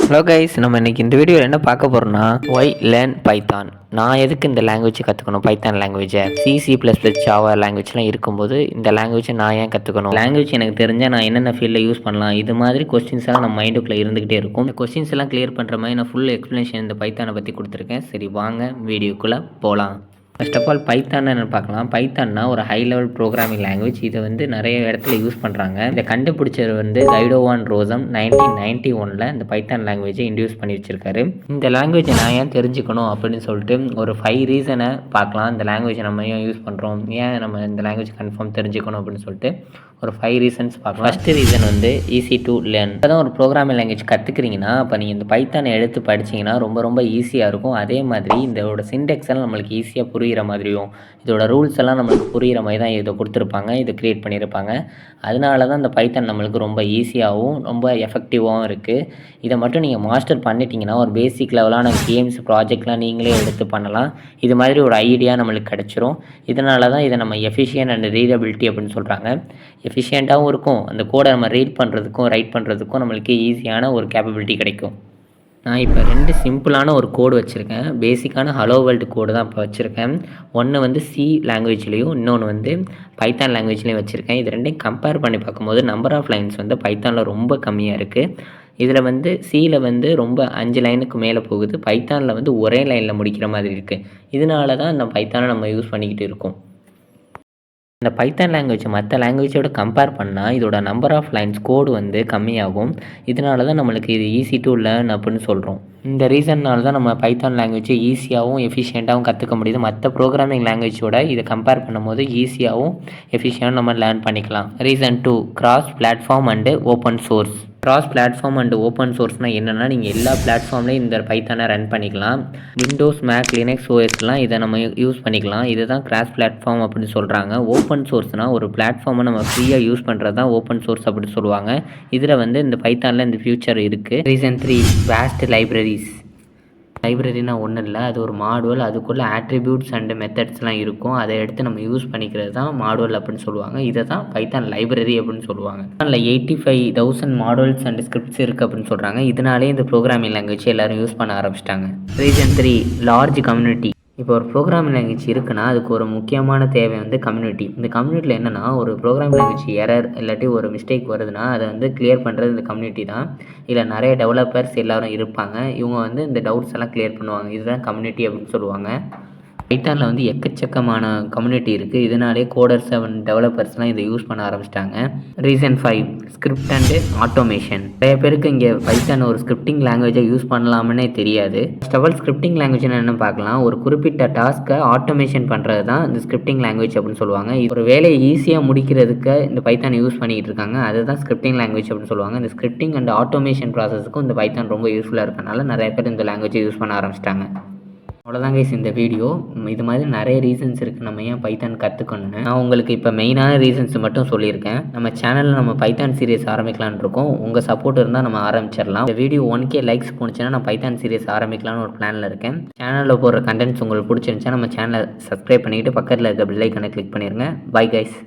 Hello guys, நம்ம இன்னைக்கு இந்த வீடியோவில் என்ன பார்க்க போகிறோம்னா ஒய் லேர்ன் பைத்தான். நான் எதுக்கு இந்த லாங்குவேஜ் கற்றுக்கணும்? பைத்தான் லாங்குவேஜை C++ ஜாவா லாங்குவேஜ்லாம் இருக்கும்போது இந்த லாங்குவேஜை நான் ஏன் கற்றுக்கணும்? லாங்குவேஜ் எனக்கு தெரிஞ்சால் நான் என்னென்ன ஃபீல்டில் யூஸ் பண்ணலாம்? இது மாதிரி கொஸ்டின்ஸ் எல்லாம் நம்ம மைண்டுக்குள்ளே இருந்துகிட்டே இருக்கும். இந்த கொஸ்டின்ஸ் எல்லாம் கிளியர் பண்ணுற மாதிரி நான் ஃபுல் எக்ஸ்ப்ளனேஷன் இந்த பைத்தானை பற்றி கொடுத்துருக்கேன். சரி, வாங்க வீடியோக்குள்ளே போகலாம். ஃபர்ஸ்ட் ஆஃப் ஆல் பைத்தான் என்ன பார்க்கலாம். பைத்தான்னா ஒரு ஹை லெவல் ப்ரோக்ராமிங் லாங்குவேஜ். இதை நிறைய இடத்துல யூஸ் பண்ணுறாங்க. இதை கண்டுபிடிச்சவர் கைடோ வான் ரோசம் 1991 இந்த பைத்தான் லாங்குவேஜை இன்ட்ரடியூஸ் பண்ணி வச்சிருக்காரு. இந்த லாங்குவேஜை நான் ஏன் தெரிஞ்சுக்கணும் அப்படின்னு சொல்லிட்டு ஒரு 5 ரீசனை பார்க்கலாம். இந்த லாங்குவேஜை நம்ம ஏன் யூஸ் பண்ணுறோம், ஏன் நம்ம இந்த லாங்குவேஜ் கன்ஃபார்ம் தெரிஞ்சுக்கணும் அப்படின்னு சொல்லிட்டு ஒரு 5 ரீசன்ஸ் பார்க்கலாம். First reason easy to learn. அதான் ஒரு ப்ரோக்ராமிங் லாங்குவேஜ் கற்றுக்கிறீங்கன்னா அப்போ நீங்கள் இந்த பைத்தானை எடுத்து படிச்சிங்கன்னா ரொம்ப ஈஸியாக இருக்கும். அதே மாதிரி இதோட சின்டெக்ஸ் எல்லாம் நம்மளுக்கு ஈஸியாக புரிகிற மாதிரியும் இதோட ரூல்ஸ் எல்லாம் நம்மளுக்கு புரிகிற மாதிரி தான் இதை கொடுத்துருப்பாங்க, இதை க்ரியேட் பண்ணியிருப்பாங்க. அதனால தான் இந்த பைத்தான் நம்மளுக்கு ரொம்ப ஈஸியாகவும் ரொம்ப எஃபெக்டிவாகவும் இருக்குது. இதை மட்டும் நீங்கள் மாஸ்டர் பண்ணிட்டீங்கன்னா ஒரு பேசிக் லெவலான கேம்ஸ் ப்ராஜெக்ட்லாம் நீங்களே எடுத்து பண்ணலாம். இது மாதிரி ஒரு ஐடியா நம்மளுக்கு கிடச்சிரும். இதனால தான் இதை நம்ம எஃபிஷியன்ட் அண்ட் ரீடபிலிட்டி அப்படின்னு சொல்கிறாங்க. எஃபிஷியண்ட்டாகவும் இருக்கும், அந்த கோடை நம்ம ரீட் பண்ணுறதுக்கும் ரைட் பண்ணுறதுக்கும் நம்மளுக்கு ஈஸியான ஒரு கேப்பபிலிட்டி கிடைக்கும். நான் இப்போ 2 சிம்பிளான ஒரு கோடு வச்சுருக்கேன். பேசிக்கான ஹலோ வேர்ல்டு கோடு தான் இப்போ வச்சுருக்கேன். ஒன்று C லாங்குவேஜ்லேயும் இன்னொன்று பைத்தான் லாங்குவேஜ்லேயும் வச்சுருக்கேன். இது ரெண்டையும் கம்பேர் பண்ணி பார்க்கும்போது நம்பர் ஆஃப் லைன்ஸ் பைத்தானில் ரொம்ப கம்மியாக இருக்குது. இதில் Cயில் ரொம்ப 5 லைனுக்கு மேலே போகுது. பைத்தானில் ஒரே லைனில் முடிக்கிற மாதிரி இருக்குது. இதனால தான் இந்த பைத்தானை நம்ம யூஸ் பண்ணிக்கிட்டு இருக்கோம். இந்த பைத்தான் லாங்குவேஜ் மற்ற லாங்குவேஜோட கம்பேர் பண்ணால் இதோட நம்பர் ஆஃப் லைன்ஸ் கோடு கம்மியாகும். இதனால தான் நம்மளுக்கு இது ஈஸி டு லேர்ன் அப்படின்னு சொல்கிறோம். இந்த ரீசன்னால தான் நம்ம பைத்தான் லாங்குவேஜை ஈஸியாகவும் எஃபிஷியண்ட்டாகவும் கற்றுக்க முடியுது. மற்ற ப்ரோக்ராமிங் லாங்குவேஜோட இதை கம்பேர் பண்ணும்போது ஈஸியாகவும் எஃபிஷியண்டாக நம்ம லேர்ன் பண்ணிக்கலாம். Reason 2 cross platform and open source. Cross platform and open சோர்ஸ்னால் என்னென்னா நீங்கள் எல்லா பிளாட்ஃபார்ம்லேயும் இந்த பைத்தானை ரன் பண்ணிக்கலாம். விண்டோஸ், மேக், லினக்ஸ் ஓஎஸ்லாம் இதை நம்ம யூஸ் பண்ணிக்கலாம். இதுதான் கிராஸ் பிளாட்ஃபார்ம் அப்படின்னு சொல்கிறாங்க. ஓப்பன் சோர்ஸ்னால் ஒரு பிளாட்ஃபார்மை நம்ம ஃப்ரீயாக யூஸ் பண்ணுறது தான் ஓப்பன் சோர்ஸ் அப்படின்னு சொல்லுவாங்க. இதில் இந்த பைத்தானில் இந்த ஃபியூச்சர் இருக்குது. Reason 3 waste libraries. லைப்ரரினா ஒன்றும் இல்லை, அது ஒரு மாடுவல். அதுக்குள்ளே ஆட்ரிபியூட்ஸ் அண்டு மெத்தட்ஸ்லாம் இருக்கும். அதை எடுத்து நம்ம யூஸ் பண்ணிக்கிறது தான் மாடுவல் அப்படின்னு சொல்லுவாங்க. இதை தான் பைத்தான் லைப்ரரி அப்படின்னு சொல்லுவாங்க. அதில் 85,000 மாடுவல்ஸ் அண்ட் ஸ்கிரிப்ட்ஸ் இருக்குது அப்படின்னு சொல்கிறாங்க. இதனாலே இந்த ப்ரோக்ராமிங் லாங்குவேஜ் எல்லோரும் யூஸ் பண்ண ஆரம்பிச்சிட்டாங்க. Reason 3 large community. இப்போ ஒரு ப்ரோக்ராமிங் லாங்குவேஜ் இருக்குன்னா அதுக்கு ஒரு முக்கியமான தேவை கம்யூனிட்டி. இந்த கம்யூனிட்டியில் என்னென்னா ஒரு ப்ரோக்ராமிங் லாங்குவேஜ் எரர் இல்லாட்டி ஒரு மிஸ்டேக் வருதுன்னா அதை கிளியர் பண்ணுறது இந்த கம்யூனிட்டி தான். இதில் நிறைய டெவலப்பர்ஸ் எல்லோரும் இருப்பாங்க. இவங்க இந்த டவுட்ஸ் எல்லாம் கிளியர் பண்ணுவாங்க. இதுதான் கம்யூனிட்டி அப்படின்னு சொல்லுவாங்க. பைத்தானில் எக்கச்சக்கமான கம்யூனிட்டி இருக்குது. இதனாலே கோடர்ஸ் அண்ட் டெவலப்பர்ஸ்லாம் இதை யூஸ் பண்ண ஆரம்பிச்சிட்டாங்க. Reason 5 script and automation. நிறைய பேருக்கு இங்கே பைத்தான் ஒரு ஸ்கிரிப்டிங் லாங்குவேஜை யூஸ் பண்ணலாம்னே தெரியாது. First of all scripting language என்ன பார்க்கலாம். ஒரு குறிப்பிட்ட டாஸ்க்கை ஆட்டோமேஷன் பண்ணுறது தான் இந்த ஸ்கிரிப்டிங் லாங்குவேஜ் அப்படின்னு சொல்லுவாங்க. ஒரு வேலையை ஈஸியாக முடிக்கிறதுக்கு இந்த பைத்தானை யூஸ் பண்ணிக்கிட்டு இருக்காங்க. அதுதான் ஸ்கிரிப்டிங் லாங்குவேஜ் அப்படின்னு சொல்லுவாங்க. இந்த ஸ்கிரிப்டிங் அண்ட் ஆட்டோமேஷன் ப்ராசஸுக்கும் இந்த பைத்தான் ரொம்ப யூஸ்ஃபுல்லாக இருக்கனால நிறைய பேர் இந்த லாங்குவேஜை யூஸ் பண்ண ஆரம்பிச்சிட்டாங்க. அவ்வளோதான் கைஸ் இந்த வீடியோ. இது மாதிரி நிறைய ரீசன்ஸ் இருக்குது நம்ம ஏன் பைத்தான் கற்றுக்கணுன்னு. நான் உங்களுக்கு இப்போ மெயினான ரீசன்ஸ் மட்டும் சொல்லியிருக்கேன். நம்ம சேனலில் நம்ம பைத்தான் சீரியஸ் ஆரம்பிக்கலான்னு இருக்கோம். உங்கள் சப்போர்ட் இருந்தால் நம்ம ஆரம்பிச்சிடலாம். இந்த வீடியோ 1K லைக்ஸ் போணுச்சுன்னா நான் பைத்தான் சீரியஸ் ஆரம்பிக்கலான்னு ஒரு பிளானில் இருக்கேன். சேனலில் போடுற கண்டென்ட்ஸ் உங்களுக்கு பிடிச்சிருந்துச்சா நம்ம சேனலை சப்ஸ்கிரைப் பண்ணிவிட்டு பக்கத்தில் இருக்க பெல் ஐக்கானை கிளிக் பண்ணிடுங்க. Bye guys.